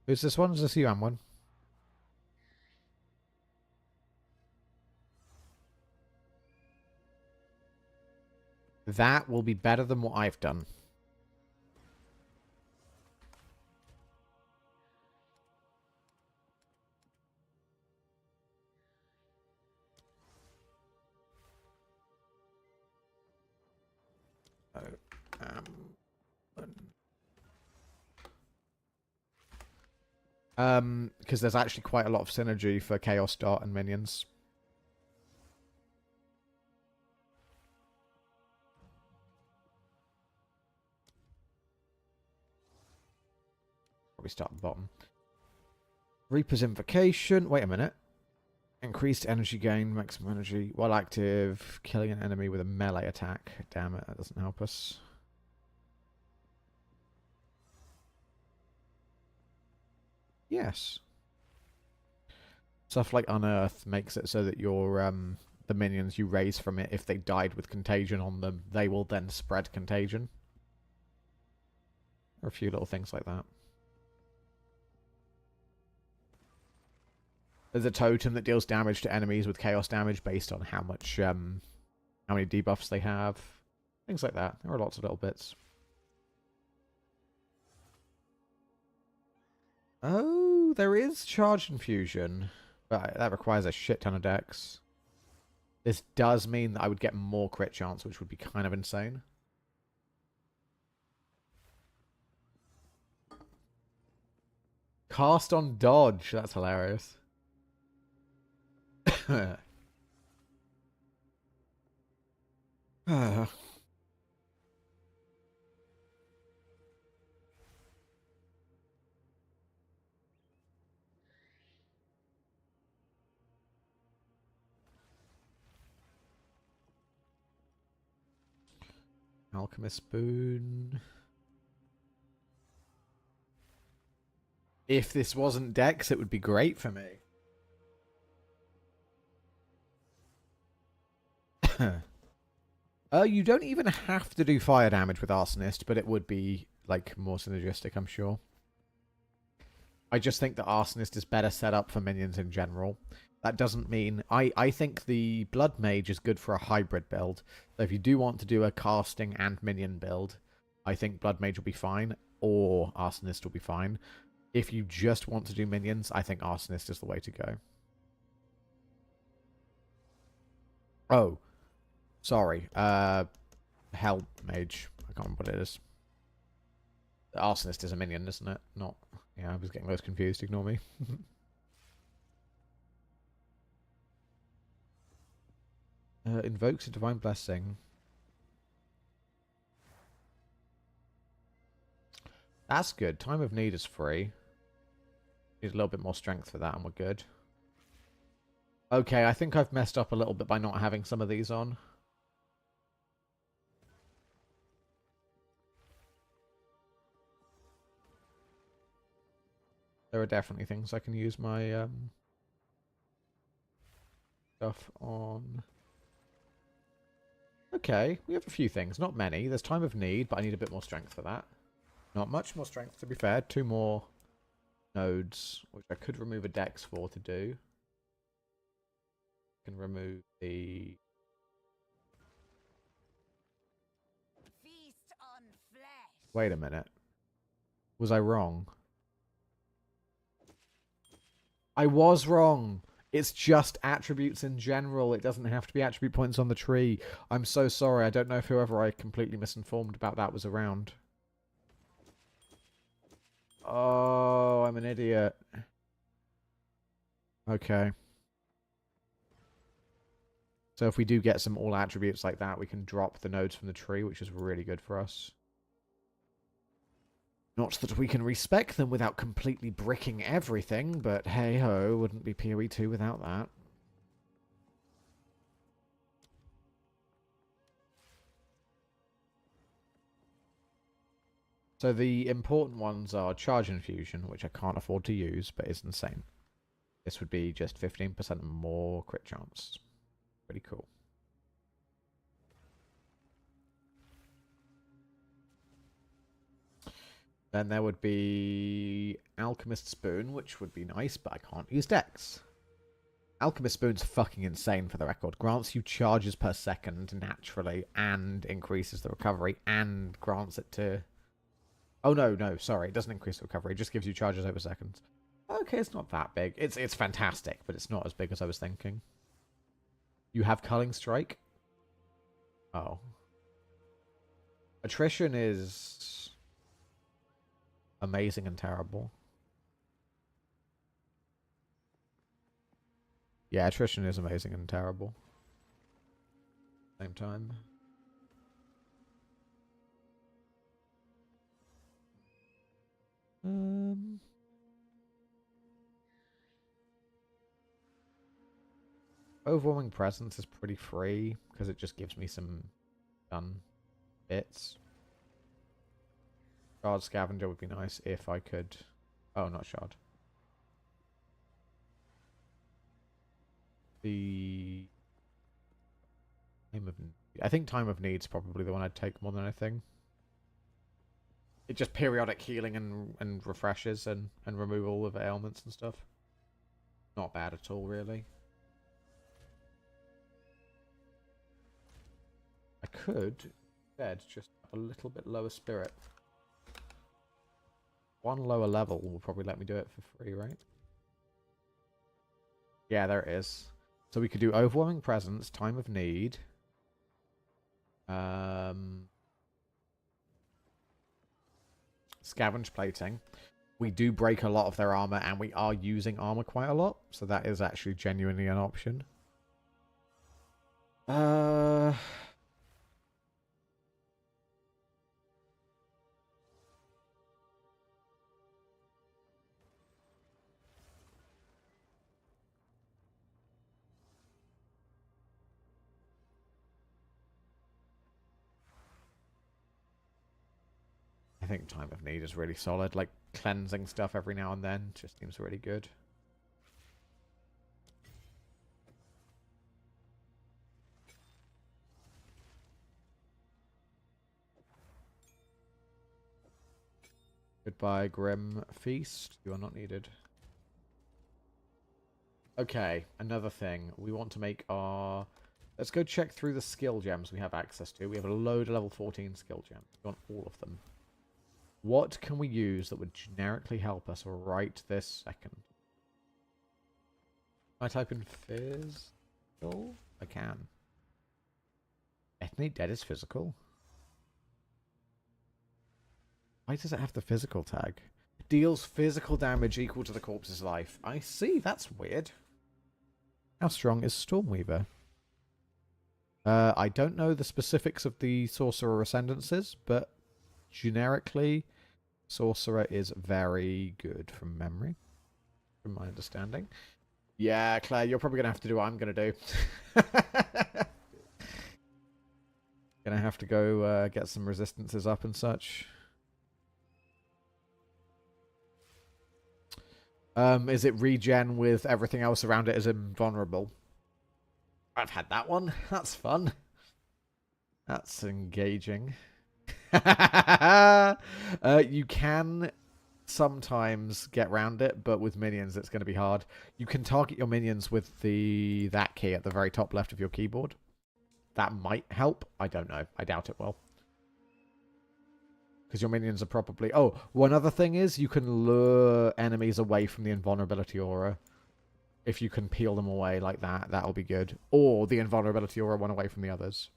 Who's this one? Is this Yuan one? That will be better than what I've done. Because there's actually quite a lot of synergy for Chaos Dart and minions. Probably start at the bottom. Reaper's Invocation. Wait a minute. Increased energy gain, maximum energy. While active, killing an enemy with a melee attack. Damn it, that doesn't help us. Yes. Stuff like Unearth makes it so that your the minions you raise from it, if they died with contagion on them, they will then spread contagion. Or a few little things like that. There's a totem that deals damage to enemies with chaos damage based on how much, how many debuffs they have. Things like that. There are lots of little bits. Oh, there is Charge Infusion. But that requires a shit ton of decks. This does mean that I would get more crit chance, which would be kind of insane. Cast on dodge. That's hilarious. Alchemist Boon. If this wasn't Dex, it would be great for me. You don't even have to do fire damage with Arsonist, but it would be, like, more synergistic, I'm sure. I just think that Arsonist is better set up for minions in general. That doesn't mean... I think the Blood Mage is good for a hybrid build. So if you do want to do a casting and minion build, I think Blood Mage will be fine, or Arsonist will be fine. If you just want to do minions, I think Arsonist is the way to go. Oh. Sorry. Hell Mage. I can't remember what it is. The Arsonist is a minion, isn't it? Not... Yeah, I was getting those confused. Ignore me. Invokes a Divine Blessing. That's good. Time of Need is free. Need a little bit more strength for that and we're good. Okay, I think I've messed up a little bit by not having some of these on. There are definitely things I can use my stuff on. Okay, we have a few things. Not many. There's Time of Need, but I need a bit more strength for that. Not much more strength, to be fair. 2 more nodes, which I could remove a dex for to do. I can remove the... Feast on flesh. Wait a minute. Was I wrong? I was wrong. It's just attributes in general. It doesn't have to be attribute points on the tree. I'm so sorry. I don't know if whoever I completely misinformed about that was around. Oh, I'm an idiot. Okay. So if we do get some all attributes like that, we can drop the nodes from the tree, which is really good for us. Not that we can respec them without completely bricking everything, but hey-ho, wouldn't be PoE 2 without that. So the important ones are Charge Infusion, which I can't afford to use, but is insane. This would be just 15% more crit chance. Pretty cool. Then there would be Alchemist Spoon, which would be nice, but I can't use Dex. Alchemist Spoon's fucking insane, for the record. Grants you charges per second naturally, and increases the recovery, and grants it to... Oh, no, sorry. It doesn't increase the recovery. It just gives you charges over seconds. Okay, it's not that big. It's fantastic, but it's not as big as I was thinking. You have Culling Strike? Oh. Attrition is... amazing and terrible. Yeah, attrition is amazing and terrible. Same time. Overwhelming Presence is pretty free because it just gives me some done bits. Shard Scavenger would be nice if I could... Oh, not Shard. The... I think Time of Need's probably the one I'd take more than anything. It just periodic healing and refreshes and removal of ailments and stuff. Not bad at all, really. I could, instead, just have a little bit lower spirit. One lower level will probably let me do it for free, right? Yeah, there it is. So we could do Overwhelming Presence, Time of Need. Scavenge Plating. We do break a lot of their armor, and we are using armor quite a lot, so that is actually genuinely an option. I think Time of Need is really solid. Like, cleansing stuff every now and then just seems really good. Goodbye, Grim Feast. You are not needed. Okay, another thing. We want to make our... Let's go check through the skill gems we have access to. We have a load of level 14 skill gems. We want all of them. What can we use that would generically help us right this second? Can I type in physical? I can. Ethnic Dead is physical. Why does it have the physical tag? Deals physical damage equal to the corpse's life. I see, that's weird. How strong is Stormweaver? I don't know the specifics of the Sorcerer Ascendances, but generically, Sorcerer is very good from memory, from my understanding. Yeah, Claire, you're probably going to have to do what I'm going to do. Gonna have to go get some resistances up and such. Is it regen with everything else around it as invulnerable? I've had that one. That's fun. That's engaging. You can sometimes get around it, but with minions it's going to be hard. You can target your minions with that key at the very top left of your keyboard. That might help. I don't know. I doubt it will. Because your minions are probably... Oh, one other thing is you can lure enemies away from the invulnerability aura. If you can peel them away like that, that'll be good. Or the invulnerability aura one away from the others.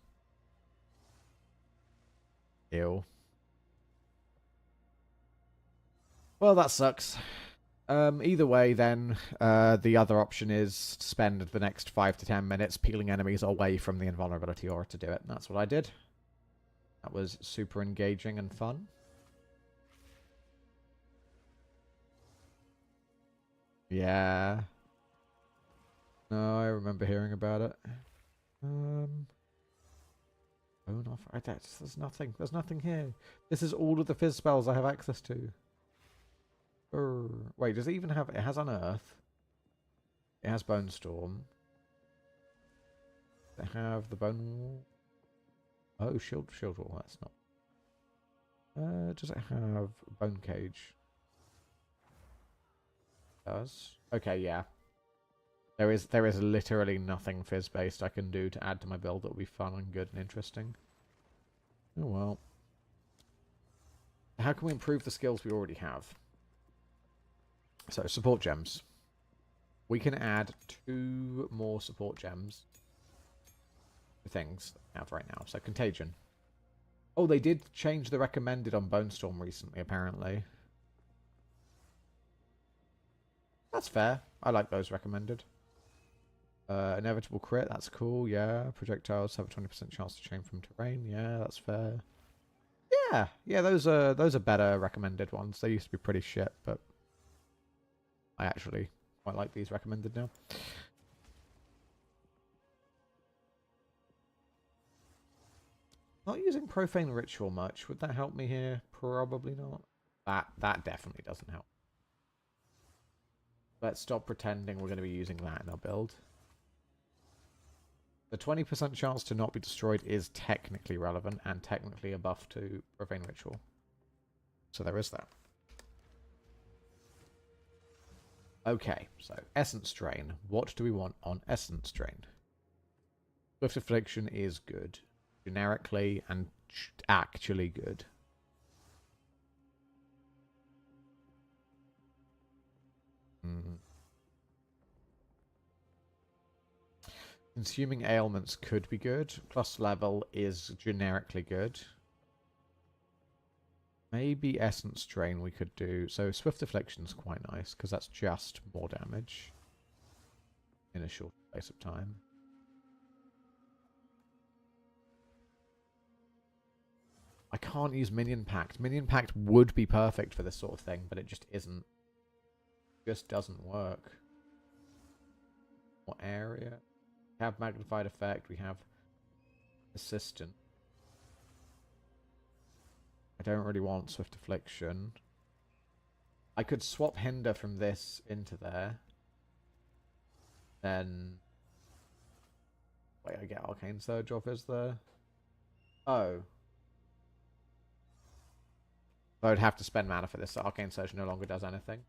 Ew. Well, that sucks. Either way, then, the other option is to spend the next 5 to 10 minutes peeling enemies away from the invulnerability aura to do it. And that's what I did. That was super engaging and fun. Yeah. No, I remember hearing about it. Oh, no, there's nothing. There's nothing here. This is all of the fizz spells I have access to. Wait, does it even have... It has Unearth. It has Bone Storm. Does it have the Bone Wall? Oh, Shield Wall. That's not... Does it have bone cage? It does. Okay, yeah. There is literally nothing fizz based I can do to add to my build that will be fun and good and interesting. Oh well. How can we improve the skills we already have? So, support gems. We can add 2 more support gems to things that we have right now. So, Contagion. Oh, they did change the recommended on Bone Storm recently, apparently. That's fair. I like those recommended. Inevitable crit, that's cool, yeah. Projectiles have a 20% chance to change from terrain, yeah, that's fair. Yeah, those are better recommended ones. They used to be pretty shit, but I actually quite like these recommended now. Not using Profane Ritual much. Would that help me here? Probably not. That definitely doesn't help. Let's stop pretending we're going to be using that in our build. The 20% chance to not be destroyed is technically relevant and technically a buff to Profane Ritual. So there is that. Okay, so Essence Drain. What do we want on Essence Drain? Swift Affliction is good. Generically and actually good. Consuming Ailments could be good. Plus level is generically good. Maybe Essence Drain we could do. So Swift Affliction's quite nice, because that's just more damage in a short space of time. I can't use Minion Pact. Minion Pact would be perfect for this sort of thing, but it just isn't. It just doesn't work. What area? We have Magnified Effect. We have Assistant. I don't really want Swift Affliction. I could swap Hinder from this into there. Then... Wait, I get Arcane Surge off, is there? Oh. I would have to spend mana for this, so Arcane Surge no longer does anything.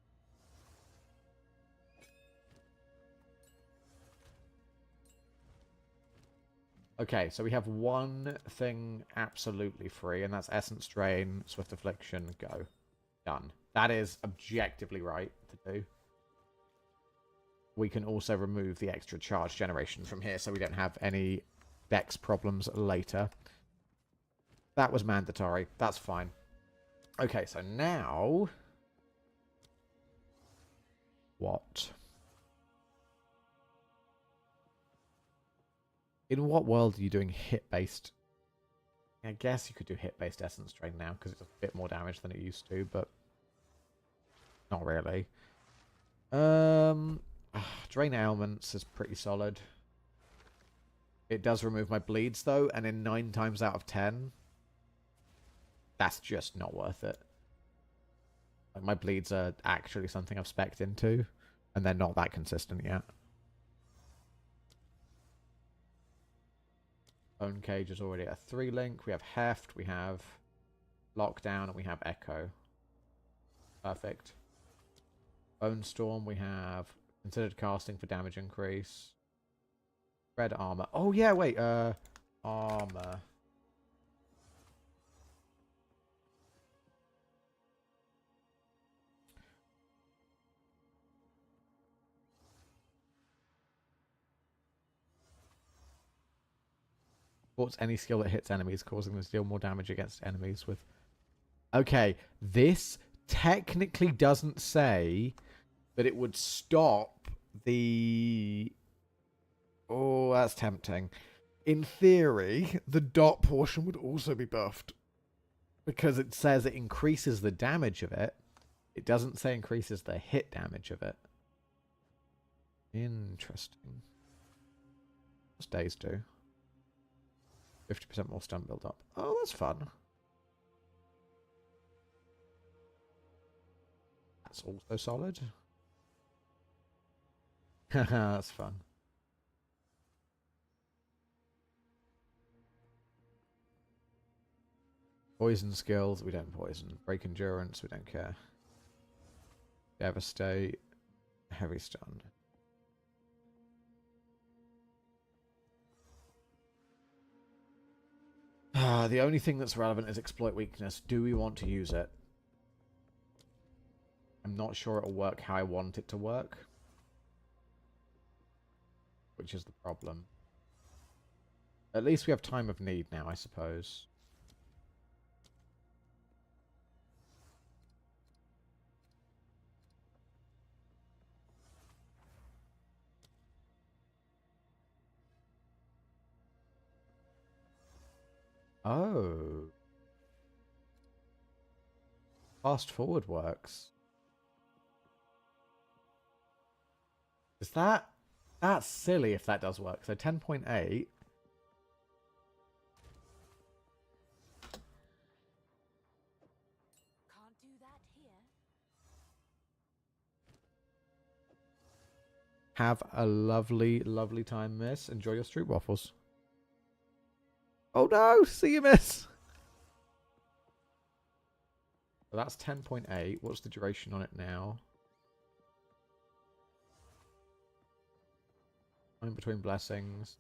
Okay, so we have one thing absolutely free, and that's Essence Drain, Swift Affliction, go. Done. That is objectively right to do. We can also remove the extra charge generation from here, so we don't have any dex problems later. That was mandatory. That's fine. Okay, so now... What? In what world are you doing hit-based? I guess you could do hit-based Essence Drain now, because it's a bit more damage than it used to, but... Not really. Drain Ailments is pretty solid. It does remove my bleeds, though, and in 9 times out of 10... That's just not worth it. Like, my bleeds are actually something I've spec'd into, and they're not that consistent yet. Bone Cage is already a 3-link. We have Heft, we have Lockdown, and we have Echo. Perfect. Bone Storm, we have considered casting for damage increase. Red Armor. Oh, yeah, wait. Armor. Supports any skill that hits enemies, causing them to deal more damage against enemies with... Okay, this technically doesn't say that it would stop the... Oh, that's tempting. In theory, the dot portion would also be buffed. Because it says it increases the damage of it. It doesn't say increases the hit damage of it. Interesting. What's days do? 50% more stun build up. Oh, that's fun. That's also solid. That's fun. Poison skills, we don't poison. Break endurance, we don't care. Devastate. Heavy stun. The only thing that's relevant is exploit weakness. Do we want to use it? I'm not sure it'll work how I want it to work. Which is the problem. At least we have time of need now, I suppose. Oh. Fast forward works. Is that... That's silly if that does work. So 10.8. Can't do that here. Have a lovely, lovely time, miss. Enjoy your street waffles. Oh no! See you, miss! So that's 10.8. What's the duration on it now? In between blessings.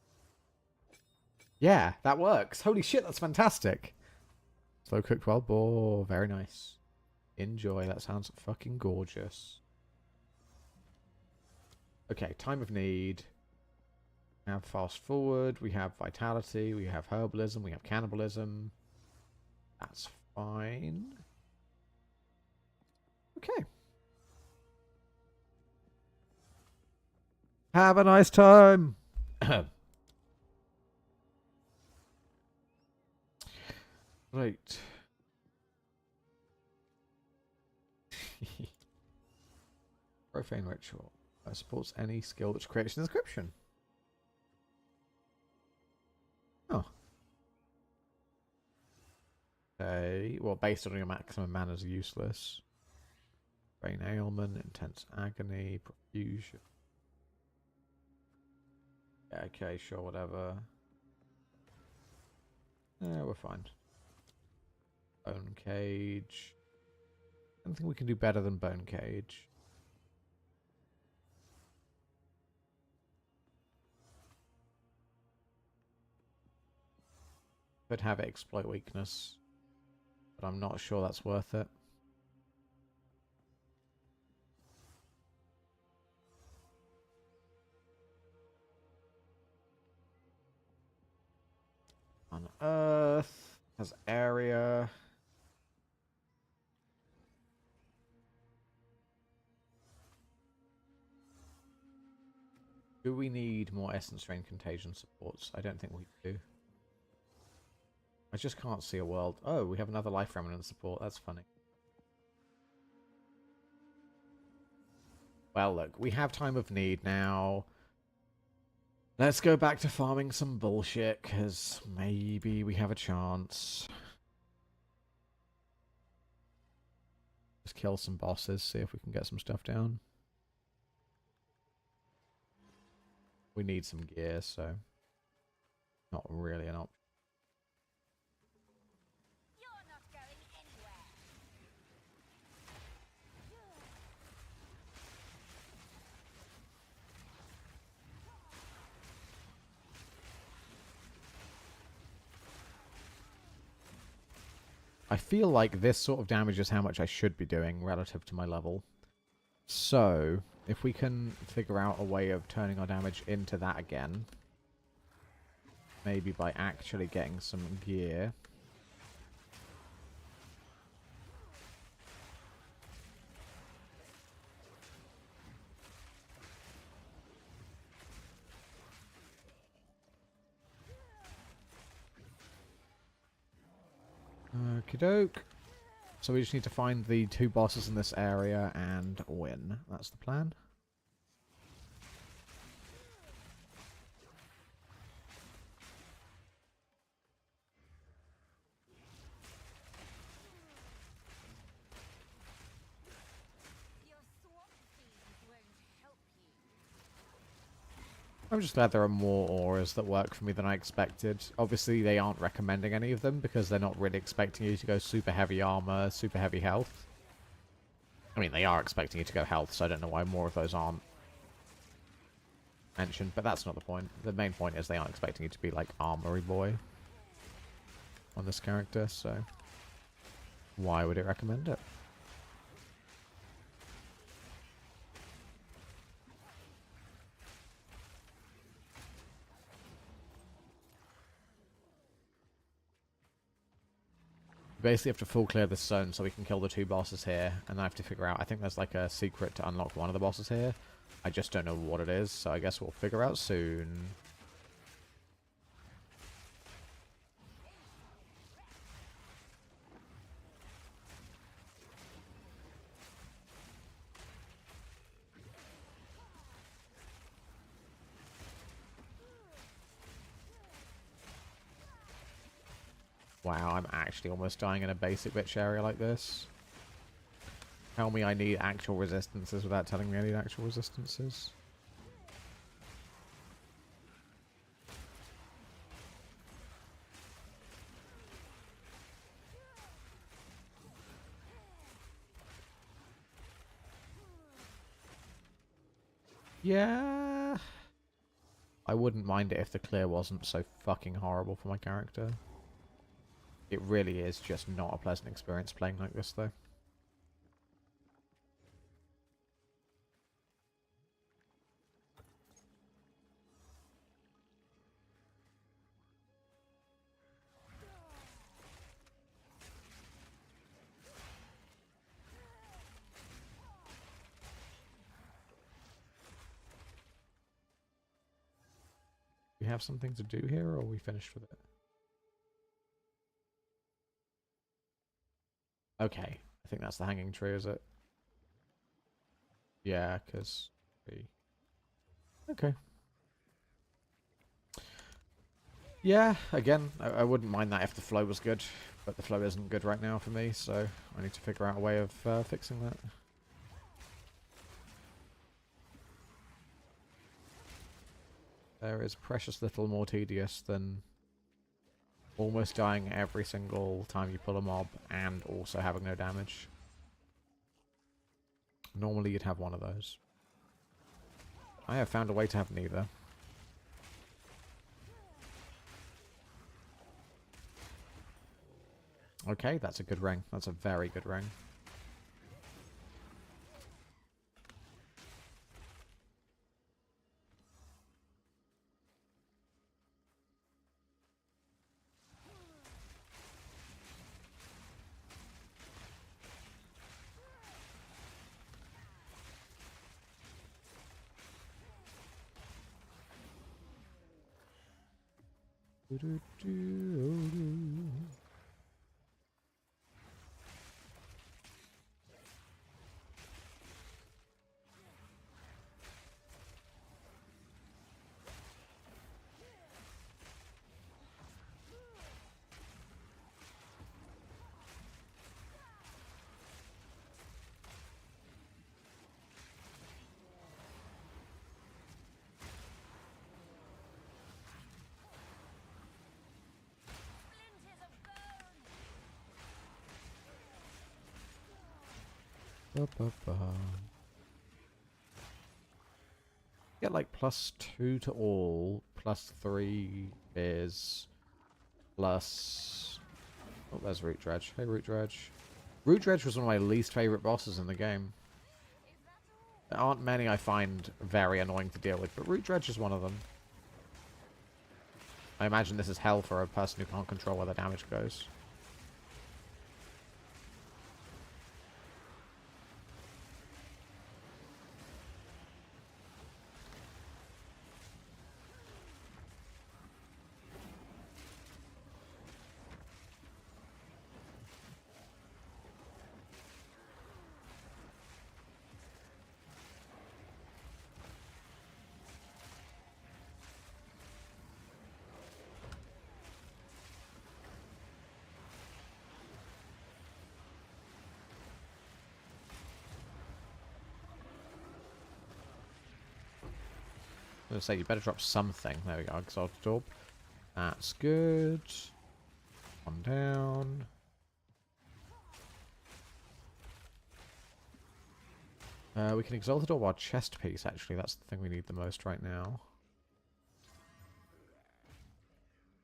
Yeah, that works. Holy shit, that's fantastic. Slow cooked wild boar. Very nice. Enjoy. That sounds fucking gorgeous. Okay, time of need. We have fast forward. We have vitality. We have herbalism. We have cannibalism. That's fine. Okay. Have a nice time. Right. Profane ritual. Supports any skill which creates an inscription. Oh. Okay. Well, based on your maximum mana is useless. Brain ailment, intense agony, profusion. Yeah, okay, sure, whatever. Yeah, we're fine. Bone cage. I don't think we can do better than bone cage. Could have it exploit weakness, but I'm not sure that's worth it. On Earth has area. Do we need more Essence Drain Contagion supports? I don't think we do. I just can't see a world. Oh, we have another Life Remnant support. That's funny. Well, look, we have time of need now. Let's go back to farming some bullshit, because maybe we have a chance. Just kill some bosses, see if we can get some stuff down. We need some gear, so not really an option. You're not going anywhere. I feel like this sort of damage is how much I should be doing relative to my level. So, if we can figure out a way of turning our damage into that again, maybe by actually getting some gear. Okie doke. So we just need to find the 2 bosses in this area and win. That's the plan. Your swamp fiends won't help I'm just glad there are more auras that work for me than I expected. Obviously, they aren't recommending any of them because they're not really expecting you to go super heavy armor, super heavy health. I mean, they are expecting you to go health, so I don't know why more of those aren't mentioned, but that's not the point. The main point is they aren't expecting you to be like armory boy on this character, so why would it recommend it? We basically have to full clear this zone so we can kill the 2 bosses here, and I have to figure out, I think there's like a secret to unlock one of the bosses here. I just don't know what it is, so I guess we'll figure out soon. Wow, I'm actually almost dying in a basic bitch area like this. Tell me I need actual resistances without telling me I need actual resistances. Yeah. I wouldn't mind it if the clear wasn't so fucking horrible for my character. It really is just not a pleasant experience playing like this, though. We have something to do here, or are we finished with it? Okay. I think that's the hanging tree, is it? Yeah, because... Okay. Yeah, again, I wouldn't mind that if the flow was good, but the flow isn't good right now for me, so I need to figure out a way of fixing that. There is precious little more tedious than almost dying every single time you pull a mob and also having no damage. Normally you'd have one of those. I have found a way to have neither. Okay, that's a good ring. That's a very good ring. Get like +2 to all, +3 is plus... Oh, there's Root Dredge. Hey, Root Dredge. Root Dredge was one of my least favourite bosses in the game. There aren't many I find very annoying to deal with, but Root Dredge is one of them. I imagine this is hell for a person who can't control where the damage goes. I was gonna say, you better drop something. There we go, Exalted Orb. That's good. One down. We can Exalted Orb our chest piece, actually. That's the thing we need the most right now.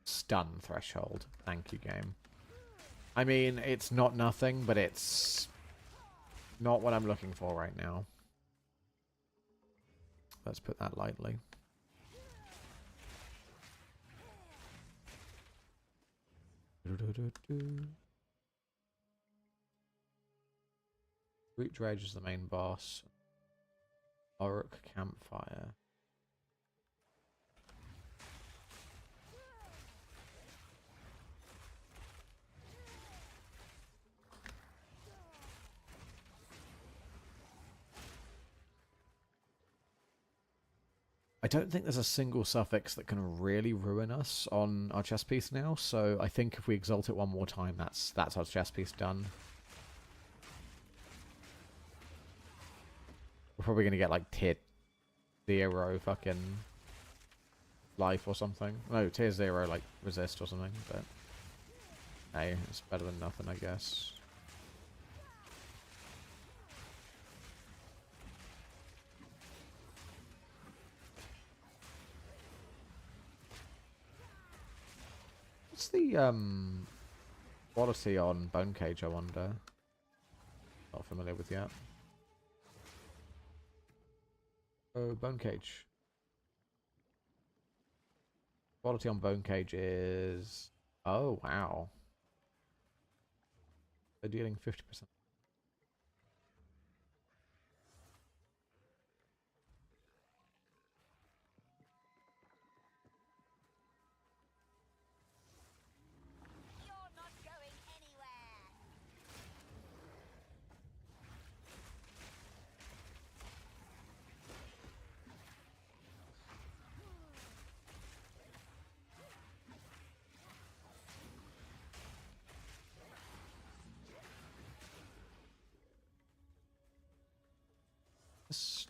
Stun threshold. Thank you, game. I mean, it's not nothing, but it's not what I'm looking for right now. Let's put that lightly. Root Dredge is the main boss. Orc Campfire. I don't think there's a single suffix that can really ruin us on our chess piece now, so I think if we exalt it one more time, that's our chess piece done. We're probably going to get like tier 0 fucking life or something. No, tier 0 like resist or something, but hey, it's better than nothing, I guess. What's the quality on Bone Cage, I wonder? Not familiar with yet. Oh, Bone Cage. Quality on Bone Cage is... Oh, wow. They're dealing 50%. You're not going anywhere.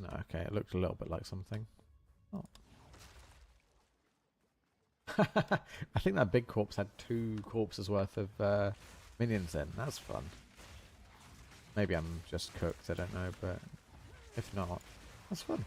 No, okay, it looked a little bit like something. Oh. I think that big corpse had 2 corpses worth of minions in. That's fun. Maybe I'm just cooked, I don't know, but if not, that's fun.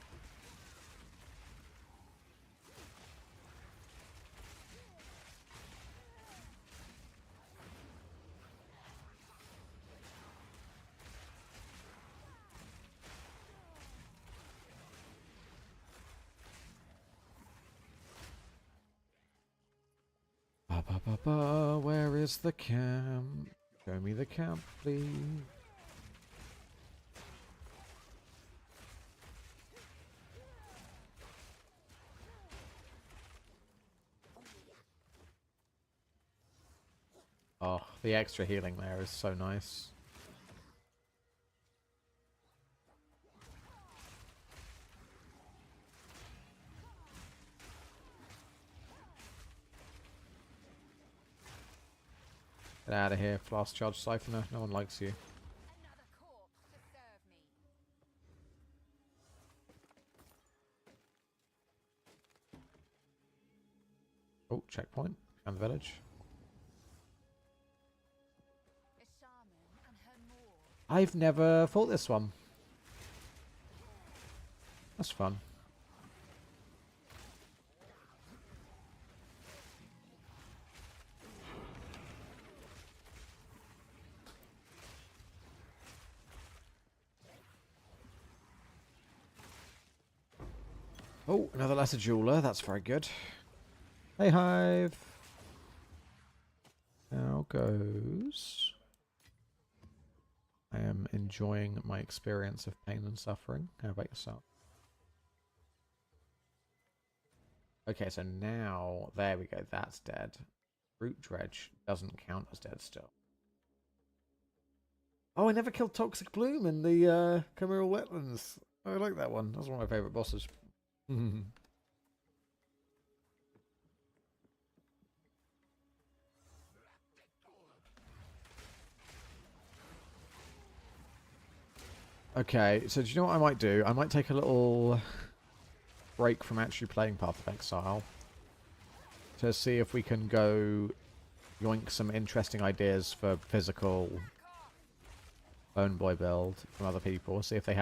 Ba ba ba ba, where is the camp? Show me the camp, please. Oh, the extra healing there is so nice. Get out of here, Flask Charge Siphoner. No one likes you. Another corpse to serve me. Oh, checkpoint. Found the village. A shaman and her Moor. I've never fought this one. That's fun. Oh, another lesser jeweler. That's very good. Hey, Hive. How goes? I am enjoying my experience of pain and suffering. How about yourself? Okay, so now... There we go. That's dead. Root Dredge doesn't count as dead still. Oh, I never killed Toxic Bloom in the Chimeral Wetlands. I like that one. That's one of my favourite bosses. Okay, so do you know what I might do? I might take a little break from actually playing Path of Exile to see if we can go yoink some interesting ideas for physical Bone Boy build from other people. See if they have